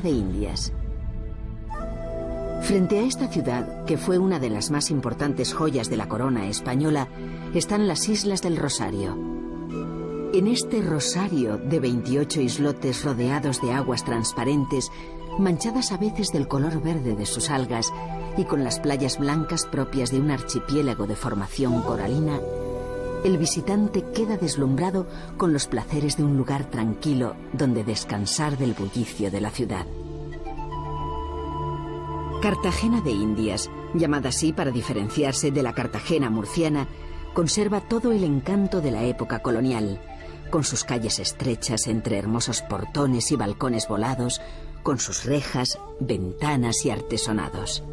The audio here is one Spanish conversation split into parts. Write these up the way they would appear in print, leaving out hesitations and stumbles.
de Indias. Frente a esta ciudad, que fue una de las más importantes joyas de la corona española, están las Islas del Rosario. En este rosario de 28 islotes rodeados de aguas transparentes, manchadas a veces del color verde de sus algas y con las playas blancas propias de un archipiélago de formación coralina, el visitante queda deslumbrado con los placeres de un lugar tranquilo donde descansar del bullicio de la ciudad. Cartagena de Indias, llamada así para diferenciarse de la Cartagena murciana, conserva todo el encanto de la época colonial, con sus calles estrechas entre hermosos portones y balcones volados, con sus rejas, ventanas y artesonados.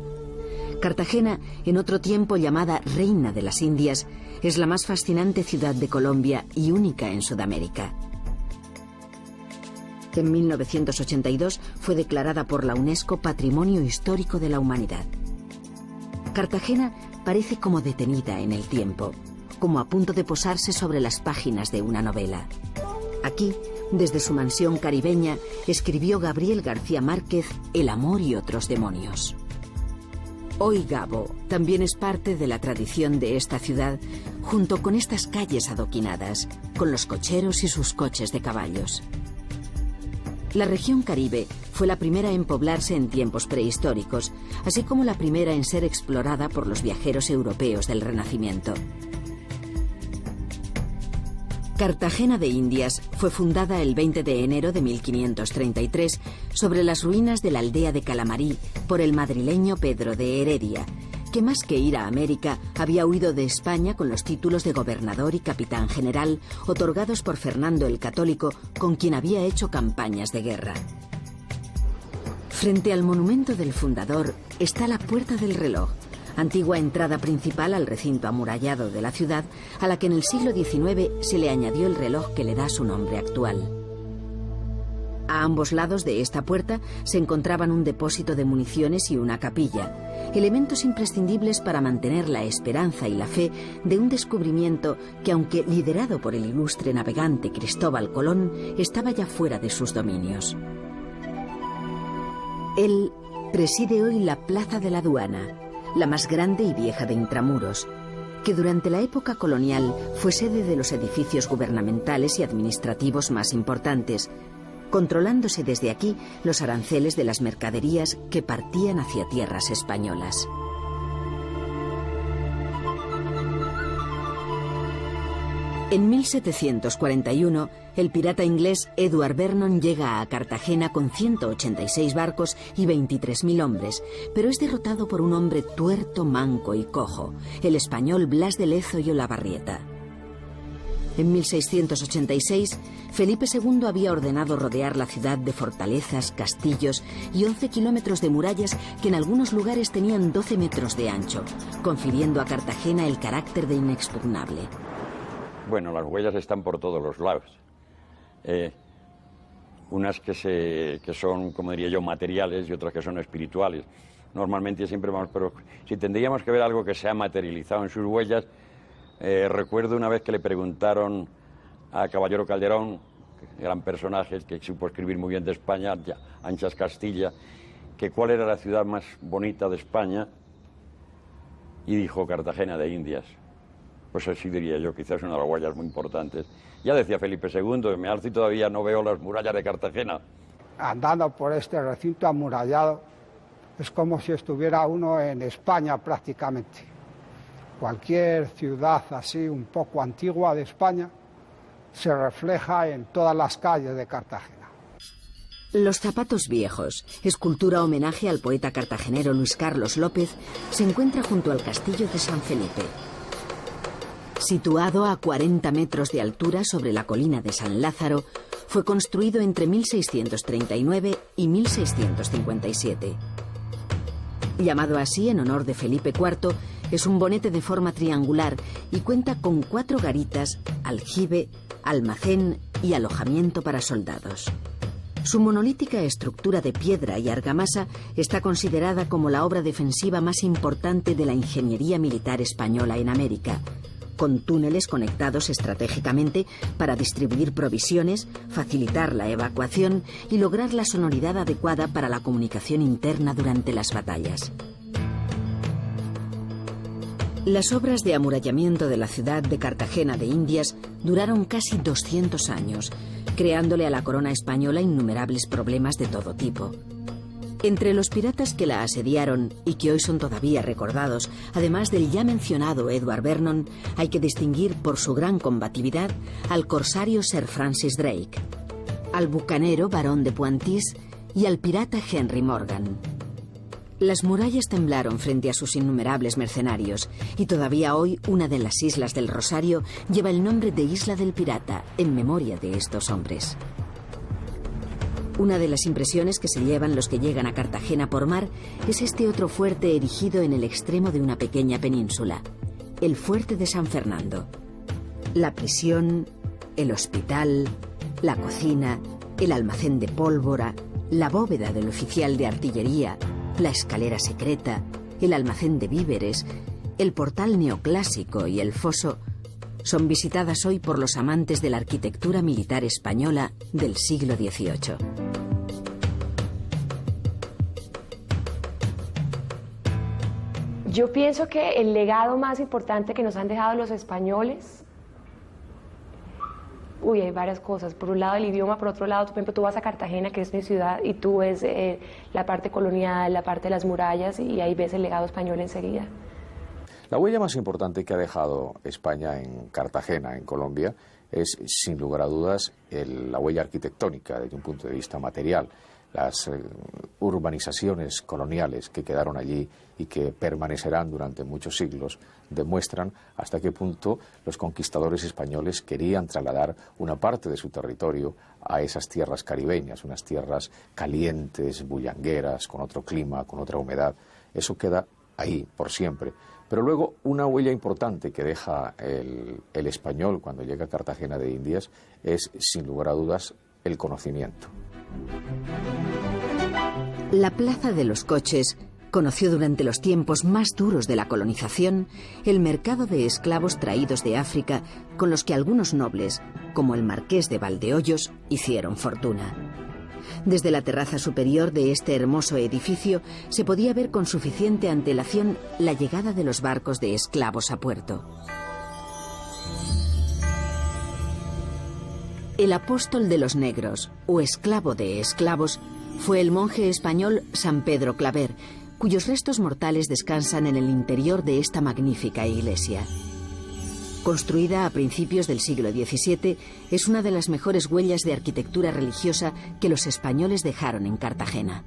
Cartagena, en otro tiempo llamada Reina de las Indias, es la más fascinante ciudad de Colombia y única en Sudamérica. En 1982 fue declarada por la UNESCO Patrimonio Histórico de la Humanidad. Cartagena parece como detenida en el tiempo, como a punto de posarse sobre las páginas de una novela. Aquí, desde su mansión caribeña, escribió Gabriel García Márquez El amor y otros demonios. Hoy Gabo también es parte de la tradición de esta ciudad, junto con estas calles adoquinadas, con los cocheros y sus coches de caballos. La región Caribe fue la primera en poblarse en tiempos prehistóricos, así como la primera en ser explorada por los viajeros europeos del Renacimiento. Cartagena de Indias fue fundada el 20 de enero de 1533 sobre las ruinas de la aldea de Calamarí por el madrileño Pedro de Heredia, que más que ir a América había huido de España con los títulos de gobernador y capitán general otorgados por Fernando el Católico, con quien había hecho campañas de guerra. Frente al monumento del fundador está la Puerta del Reloj, antigua entrada principal al recinto amurallado de la ciudad, a la que en el siglo XIX se le añadió el reloj que le da su nombre actual. A ambos lados de esta puerta se encontraban un depósito de municiones y una capilla, elementos imprescindibles para mantener la esperanza y la fe de un descubrimiento que, aunque liderado por el ilustre navegante Cristóbal Colón, estaba ya fuera de sus dominios. Él preside hoy la Plaza de la Aduana, la más grande y vieja de Intramuros, que durante la época colonial fue sede de los edificios gubernamentales y administrativos más importantes, controlándose desde aquí los aranceles de las mercaderías que partían hacia tierras españolas. En 1741, el pirata inglés Edward Vernon llega a Cartagena con 186 barcos y 23.000 hombres, pero es derrotado por un hombre tuerto, manco y cojo, el español Blas de Lezo y Olavarrieta. En 1686, Felipe II había ordenado rodear la ciudad de fortalezas, castillos y 11 kilómetros de murallas que en algunos lugares tenían 12 metros de ancho, confiriendo a Cartagena el carácter de inexpugnable. Bueno, las huellas están por todos los lados. Unas que son, como diría yo, materiales y otras que son espirituales. Normalmente siempre vamos, pero si tendríamos que ver algo que se ha materializado en sus huellas, recuerdo una vez que le preguntaron a Caballero Calderón, gran personaje que supo escribir muy bien de España, Anchas Castilla, que cuál era la ciudad más bonita de España, y dijo Cartagena de Indias. Pues así diría yo, quizás una de las huellas muy importantes. Ya decía Felipe II, me alzo y todavía no veo las murallas de Cartagena. Andando por este recinto amurallado, es como si estuviera uno en España prácticamente. Cualquier ciudad así un poco antigua de España se refleja en todas las calles de Cartagena. Los zapatos viejos, escultura homenaje al poeta cartagenero Luis Carlos López, se encuentra junto al castillo de San Felipe. Situado a 40 metros de altura sobre la colina de San Lázaro, fue construido entre 1639 y 1657. Llamado así en honor de Felipe IV, es un bonete de forma triangular y cuenta con 4 garitas, aljibe, almacén y alojamiento para soldados. Su monolítica estructura de piedra y argamasa está considerada como la obra defensiva más importante de la ingeniería militar española en América, con túneles conectados estratégicamente para distribuir provisiones, facilitar la evacuación y lograr la sonoridad adecuada para la comunicación interna durante las batallas. Las obras de amurallamiento de la ciudad de Cartagena de Indias duraron casi 200 años, creándole a la corona española innumerables problemas de todo tipo. Entre los piratas que la asediaron y que hoy son todavía recordados, además del ya mencionado Edward Vernon, hay que distinguir por su gran combatividad al corsario Sir Francis Drake, al bucanero barón de Pointís y al pirata Henry Morgan. Las murallas temblaron frente a sus innumerables mercenarios y todavía hoy una de las islas del Rosario lleva el nombre de Isla del Pirata en memoria de estos hombres. Una de las impresiones que se llevan los que llegan a Cartagena por mar es este otro fuerte erigido en el extremo de una pequeña península, el Fuerte de San Fernando. La prisión, el hospital, la cocina, el almacén de pólvora, la bóveda del oficial de artillería, la escalera secreta, el almacén de víveres, el portal neoclásico y el foso son visitadas hoy por los amantes de la arquitectura militar española del siglo XVIII. Yo pienso que el legado más importante que nos han dejado los españoles, hay varias cosas. Por un lado el idioma, por otro lado, por ejemplo, tú vas a Cartagena, que es mi ciudad, y tú ves la parte colonial, la parte de las murallas, y ahí ves el legado español enseguida. La huella más importante que ha dejado España en Cartagena, en Colombia, es, sin lugar a dudas, la huella arquitectónica desde un punto de vista material. Las urbanizaciones coloniales que quedaron allí y que permanecerán durante muchos siglos demuestran hasta qué punto los conquistadores españoles querían trasladar una parte de su territorio a esas tierras caribeñas, unas tierras calientes, bullangueras, con otro clima, con otra humedad. Eso queda ahí por siempre. Pero luego una huella importante que deja el español cuando llega a Cartagena de Indias es, sin lugar a dudas, el conocimiento. La Plaza de los Coches conoció durante los tiempos más duros de la colonización el mercado de esclavos traídos de África con los que algunos nobles, como el marqués de Valdeollos, hicieron fortuna. Desde la terraza superior de este hermoso edificio se podía ver con suficiente antelación la llegada de los barcos de esclavos a puerto. El apóstol de los negros, o esclavo de esclavos, fue el monje español San Pedro Claver, cuyos restos mortales descansan en el interior de esta magnífica iglesia. Construida a principios del siglo XVII, es una de las mejores huellas de arquitectura religiosa que los españoles dejaron en Cartagena.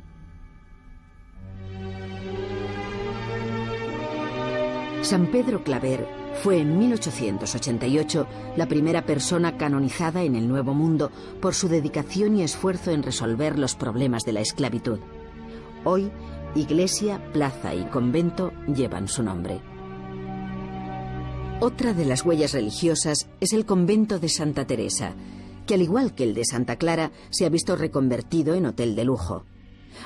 San Pedro Claver fue en 1888 la primera persona canonizada en el Nuevo Mundo por su dedicación y esfuerzo en resolver los problemas de la esclavitud. Hoy, iglesia, plaza y convento llevan su nombre. Otra de las huellas religiosas es el convento de Santa Teresa, que al igual que el de Santa Clara se ha visto reconvertido en hotel de lujo.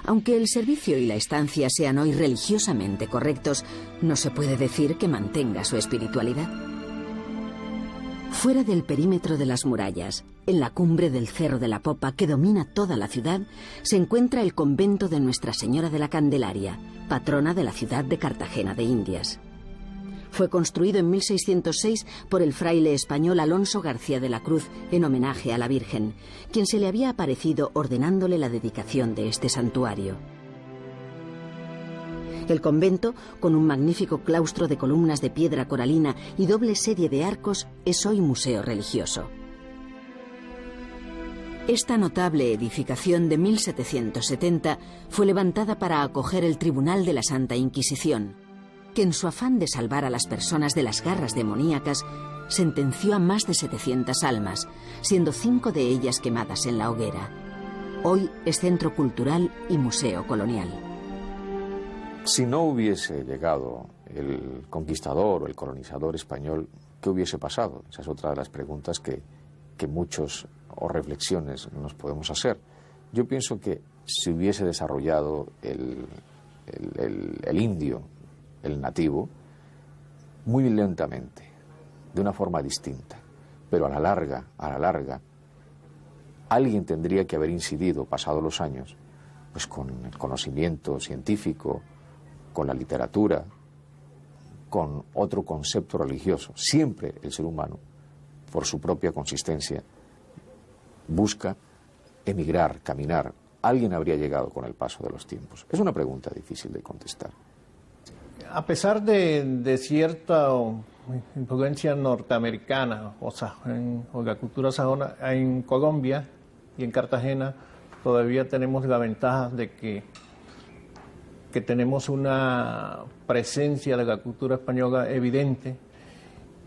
Aunque el servicio y la estancia sean hoy religiosamente correctos, no se puede decir que mantenga su espiritualidad. Fuera del perímetro de las murallas, en la cumbre del Cerro de la Popa que domina toda la ciudad, se encuentra el convento de Nuestra Señora de la Candelaria, patrona de la ciudad de Cartagena de Indias. Fue construido en 1606 por el fraile español Alonso García de la Cruz en homenaje a la Virgen, quien se le había aparecido ordenándole la dedicación de este santuario. El convento, con un magnífico claustro de columnas de piedra coralina y doble serie de arcos, es hoy museo religioso. Esta notable edificación de 1770 fue levantada para acoger el Tribunal de la Santa Inquisición, que en su afán de salvar a las personas de las garras demoníacas, sentenció a más de 700 almas, siendo 5 de ellas quemadas en la hoguera. Hoy es centro cultural y museo colonial. Si no hubiese llegado el conquistador o el colonizador español, ¿qué hubiese pasado? Esa es otra de las preguntas que muchos o reflexiones nos podemos hacer. Yo pienso que si hubiese desarrollado el indio, el nativo, muy lentamente, de una forma distinta. Pero a la larga, alguien tendría que haber incidido, pasados los años, pues con el conocimiento científico, con la literatura, con otro concepto religioso. Siempre el ser humano, por su propia consistencia, busca emigrar, caminar. Alguien habría llegado con el paso de los tiempos. Es una pregunta difícil de contestar. A pesar de cierta influencia norteamericana o la cultura sajona, en Colombia y en Cartagena todavía tenemos la ventaja de que tenemos una presencia de la cultura española evidente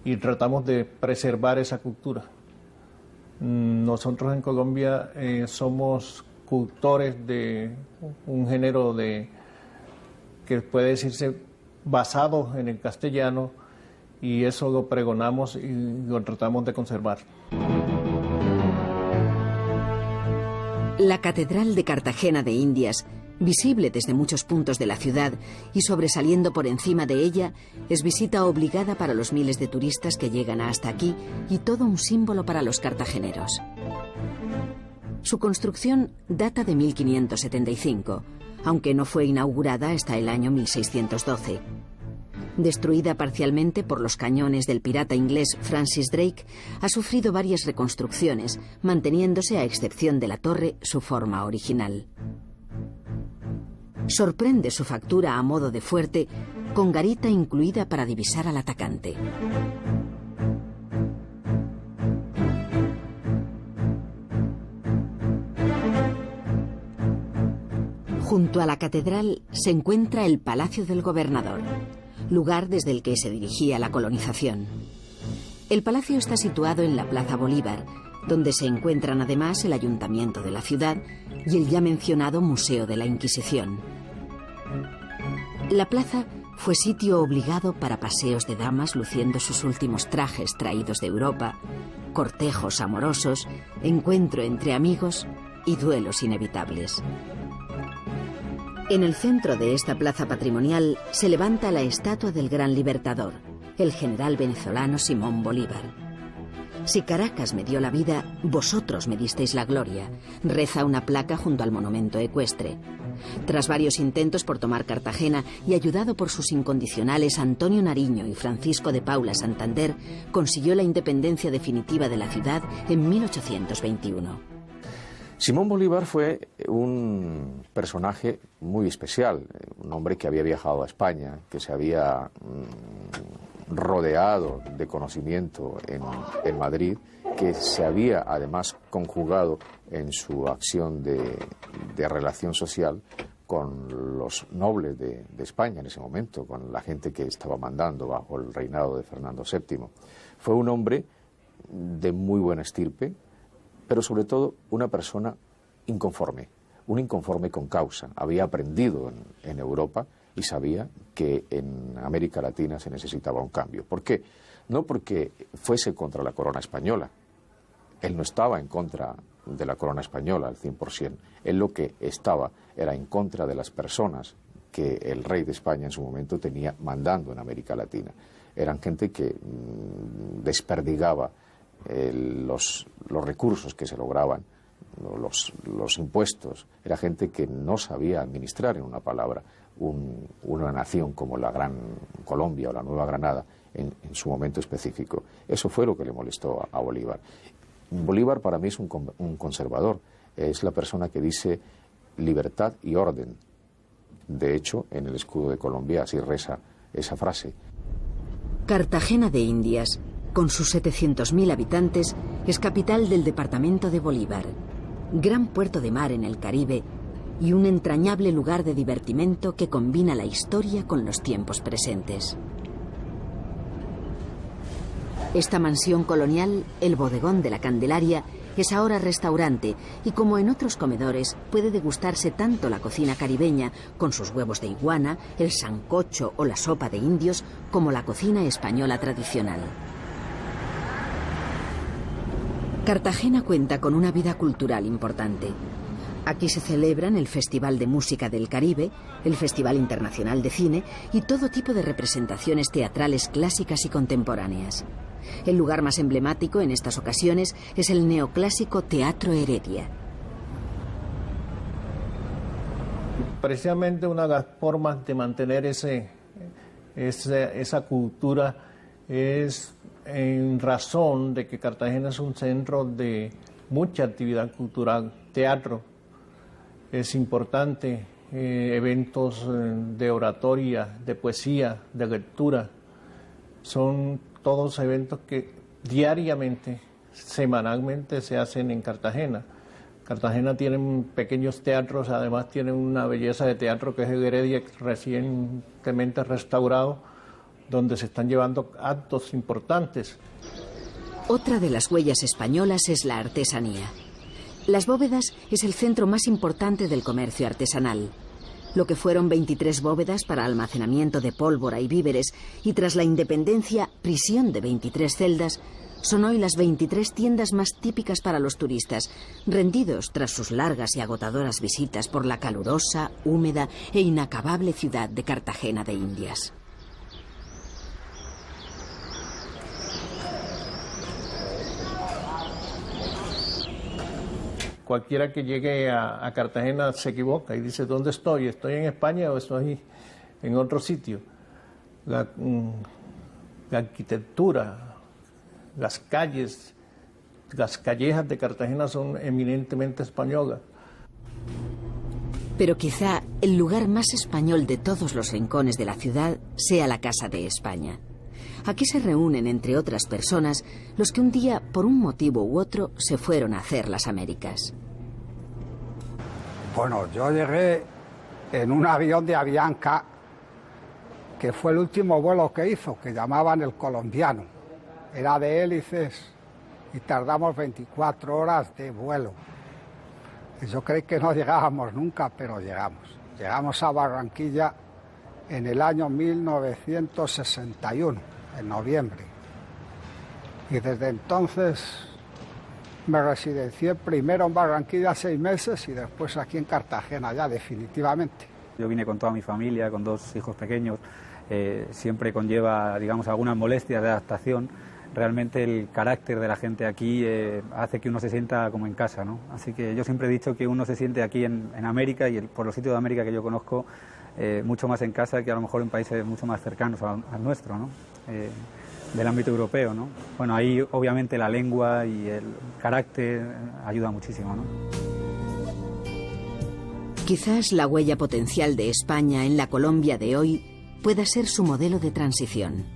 y tratamos de preservar esa cultura. Nosotros en Colombia somos cultores de un género que puede decirse basado en el castellano, y eso lo pregonamos y lo tratamos de conservar. La Catedral de Cartagena de Indias, visible desde muchos puntos de la ciudad y sobresaliendo por encima de ella, es visita obligada para los miles de turistas que llegan hasta aquí y todo un símbolo para los cartageneros. Su construcción data de 1575, aunque no fue inaugurada hasta el año 1612. Destruida parcialmente por los cañones del pirata inglés Francis Drake, ha sufrido varias reconstrucciones, manteniéndose, a excepción de la torre, su forma original. Sorprende su factura a modo de fuerte, con garita incluida para divisar al atacante. Junto a la catedral se encuentra el Palacio del Gobernador, lugar desde el que se dirigía la colonización. El palacio está situado en la Plaza Bolívar, donde se encuentran además el ayuntamiento de la ciudad y el ya mencionado Museo de la Inquisición. La plaza fue sitio obligado para paseos de damas luciendo sus últimos trajes traídos de Europa, cortejos amorosos, encuentro entre amigos y duelos inevitables. En el centro de esta plaza patrimonial se levanta la estatua del gran libertador, el general venezolano Simón Bolívar. Si Caracas me dio la vida, vosotros me disteis la gloria, reza una placa junto al monumento ecuestre. Tras varios intentos por tomar Cartagena y ayudado por sus incondicionales Antonio Nariño y Francisco de Paula Santander, consiguió la independencia definitiva de la ciudad en 1821. Simón Bolívar fue un personaje muy especial, un hombre que había viajado a España, que se había rodeado de conocimiento en Madrid, que se había además conjugado en su acción de relación social con los nobles de España en ese momento, con la gente que estaba mandando bajo el reinado de Fernando VII. Fue un hombre de muy buena estirpe, pero sobre todo una persona inconforme, un inconforme con causa. Había aprendido en Europa y sabía que en América Latina se necesitaba un cambio. ¿Por qué? No porque fuese contra la corona española. Él no estaba en contra de la corona española al 100%. Él lo que estaba era en contra de las personas que el rey de España en su momento tenía mandando en América Latina. Eran gente que desperdigaba los recursos que se lograban, los impuestos. Era gente que no sabía administrar, en una palabra, una nación como la Gran Colombia o la Nueva Granada en su momento específico. Eso fue lo que le molestó a Bolívar. Bolívar para mí es un conservador, es la persona que dice libertad y orden. De hecho, en el escudo de Colombia así reza esa frase. Cartagena de Indias, con sus 700.000 habitantes, es capital del departamento de Bolívar, gran puerto de mar en el Caribe y un entrañable lugar de divertimento que combina la historia con los tiempos presentes. Esta mansión colonial, el Bodegón de la Candelaria, es ahora restaurante y, como en otros comedores, puede degustarse tanto la cocina caribeña, con sus huevos de iguana, el sancocho o la sopa de indios, como la cocina española tradicional. Cartagena cuenta con una vida cultural importante. Aquí se celebran el Festival de Música del Caribe, el Festival Internacional de Cine y todo tipo de representaciones teatrales clásicas y contemporáneas. El lugar más emblemático en estas ocasiones es el neoclásico Teatro Heredia. Precisamente una de las formas de mantener esa cultura es en razón de que Cartagena es un centro de mucha actividad cultural. Teatro es importante, eventos de oratoria, de poesía, de lectura. Son todos eventos que diariamente, semanalmente se hacen en Cartagena. Cartagena tiene pequeños teatros, además tiene una belleza de teatro que es el Heredia, recientemente restaurado, donde se están llevando actos importantes. Otra de las huellas españolas es la artesanía. Las Bóvedas es el centro más importante del comercio artesanal. Lo que fueron 23 bóvedas para almacenamiento de pólvora y víveres y tras la independencia, prisión de 23 celdas, son hoy las 23 tiendas más típicas para los turistas, rendidos tras sus largas y agotadoras visitas por la calurosa, húmeda e inacabable ciudad de Cartagena de Indias. Cualquiera que llegue a Cartagena se equivoca y dice, ¿dónde estoy? ¿Estoy en España o estoy en otro sitio? La arquitectura, las calles, las callejas de Cartagena son eminentemente españolas. Pero quizá el lugar más español de todos los rincones de la ciudad sea la Casa de España. Aquí se reúnen, entre otras personas, los que un día, por un motivo u otro, se fueron a hacer las Américas. Bueno, yo llegué en un avión de Avianca, que fue el último vuelo que hizo, que llamaban el Colombiano. Era de hélices y tardamos 24 horas de vuelo. Y yo creí que no llegábamos nunca, pero llegamos. Llegamos a Barranquilla en el año 1961, en noviembre. Y desde entonces me residencié primero en Barranquilla 6 meses y después aquí en Cartagena ya definitivamente. Yo vine con toda mi familia, con 2 hijos pequeños. Siempre conlleva, digamos, algunas molestias de adaptación. Realmente el carácter de la gente aquí hace que uno se sienta como en casa, ¿no? Así que yo siempre he dicho que uno se siente aquí en América y por los sitios de América que yo conozco mucho más en casa que a lo mejor en países mucho más cercanos al nuestro, ¿no? Del ámbito europeo, ¿no? Bueno, ahí obviamente la lengua y el carácter ayuda muchísimo, ¿no? Quizás la huella potencial de España en la Colombia de hoy pueda ser su modelo de transición.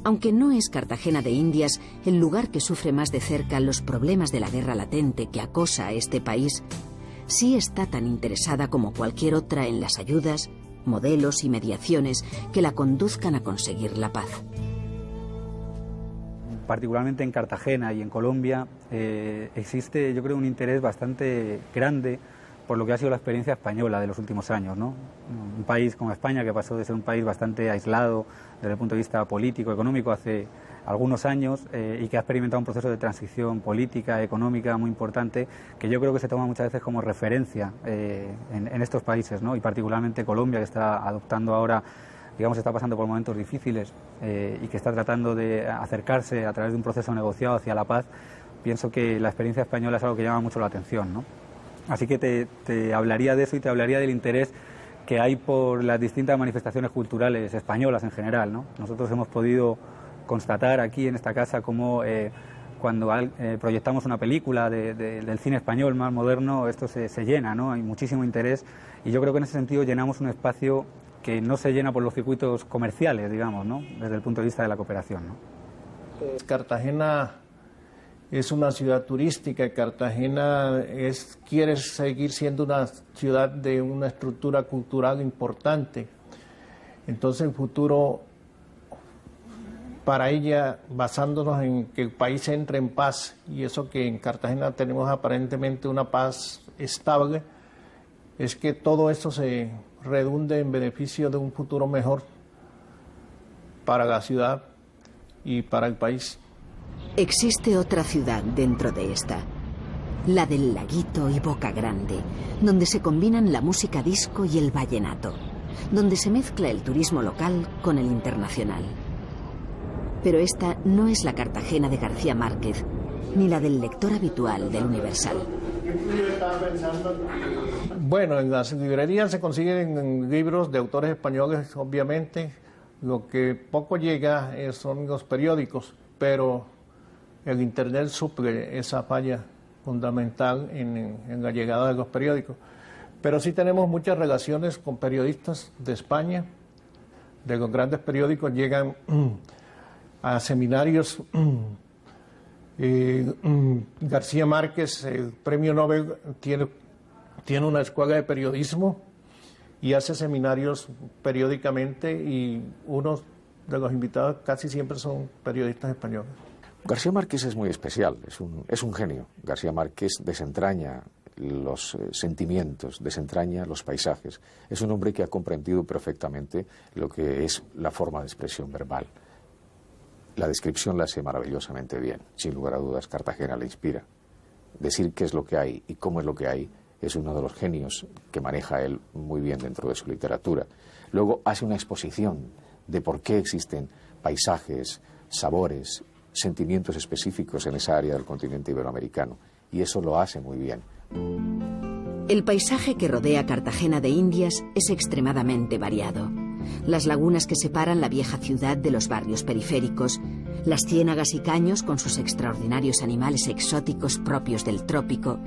Aunque no es Cartagena de Indias el lugar que sufre más de cerca los problemas de la guerra latente que acosa a este país, sí está tan interesada como cualquier otra en las ayudas, modelos y mediaciones que la conduzcan a conseguir la paz. Particularmente en Cartagena y en Colombia existe, yo creo, un interés bastante grande por lo que ha sido la experiencia española de los últimos años, ¿no? Un país como España, que pasó de ser un país bastante aislado desde el punto de vista político, económico, hace algunos años, y que ha experimentado un proceso de transición política, económica muy importante, que yo creo que se toma muchas veces como referencia en estos países, ¿no? Y particularmente Colombia, que está adoptando ahora, digamos, está pasando por momentos difíciles y que está tratando de acercarse a través de un proceso negociado hacia la paz. Pienso que la experiencia española es algo que llama mucho la atención, ¿no? Así que te hablaría de eso y te hablaría del interés que hay por las distintas manifestaciones culturales españolas en general, ¿no? Nosotros hemos podido constatar aquí en esta casa cómo cuando proyectamos una película del cine español más moderno, esto se llena, ¿no? Hay muchísimo interés y yo creo que en ese sentido llenamos un espacio que no se llena por los circuitos comerciales, digamos, ¿no? Desde el punto de vista de la cooperación, ¿no? Cartagena es una ciudad turística. Cartagena quiere seguir siendo una ciudad de una estructura cultural importante. Entonces el futuro para ella, basándonos en que el país entre en paz, y eso que en Cartagena tenemos aparentemente una paz estable, es que todo eso se redunde en beneficio de un futuro mejor para la ciudad y para el país. Existe otra ciudad dentro de esta, la del Laguito y Boca Grande, donde se combinan la música disco y el vallenato, donde se mezcla el turismo local con el internacional. Pero esta no es la Cartagena de García Márquez, ni la del lector habitual del Universal. Bueno, en las librerías se consiguen libros de autores españoles, obviamente. Lo que poco llega son los periódicos, pero el Internet suple esa falla fundamental en la llegada de los periódicos. Pero sí tenemos muchas relaciones con periodistas de España, de los grandes periódicos, llegan a seminarios. García Márquez, el premio Nobel, tiene una escuela de periodismo y hace seminarios periódicamente, y unos de los invitados casi siempre son periodistas españoles. García Márquez es muy especial, es un genio. García Márquez desentraña los sentimientos, desentraña los paisajes. Es un hombre que ha comprendido perfectamente lo que es la forma de expresión verbal. La descripción la hace maravillosamente bien, sin lugar a dudas. Cartagena le inspira. Decir qué es lo que hay y cómo es lo que hay es uno de los genios que maneja él muy bien dentro de su literatura. Luego hace una exposición de por qué existen paisajes, sabores, sentimientos específicos en esa área del continente iberoamericano, y eso lo hace muy bien. El paisaje que rodea Cartagena de Indias es extremadamente variado. Las lagunas que separan la vieja ciudad de los barrios periféricos, las ciénagas y caños con sus extraordinarios animales exóticos propios del trópico,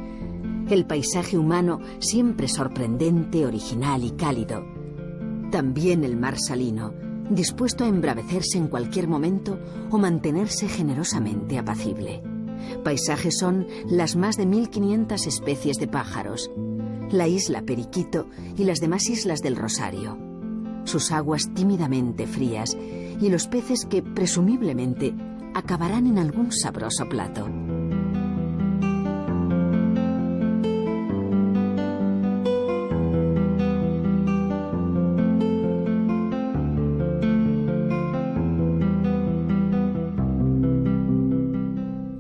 el paisaje humano siempre sorprendente, original y cálido. También el mar salino, dispuesto a embravecerse en cualquier momento o mantenerse generosamente apacible. Paisajes son las más de 1500 especies de pájaros, la isla Periquito y las demás islas del Rosario, sus aguas tímidamente frías y los peces que, presumiblemente, acabarán en algún sabroso plato.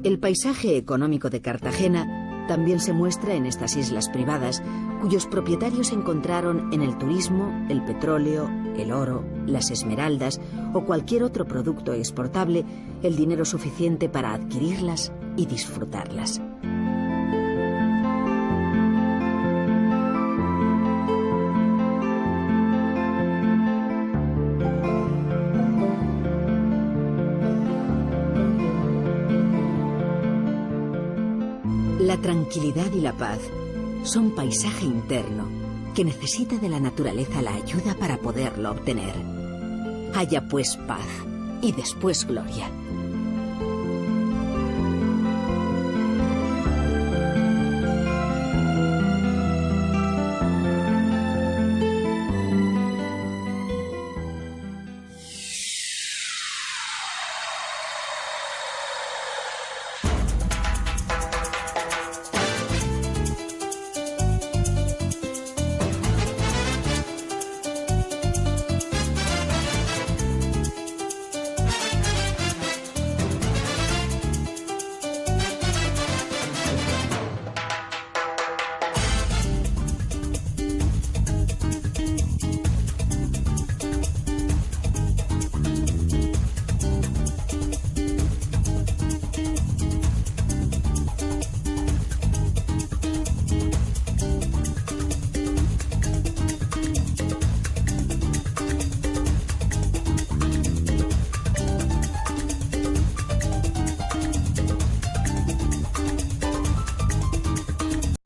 El paisaje económico de Cartagena también se muestra en estas islas privadas, cuyos propietarios encontraron en el turismo el petróleo, el oro, las esmeraldas o cualquier otro producto exportable el dinero suficiente para adquirirlas y disfrutarlas. La tranquilidad y la paz son paisaje interno que necesita de la naturaleza la ayuda para poderlo obtener. Haya pues paz y después gloria.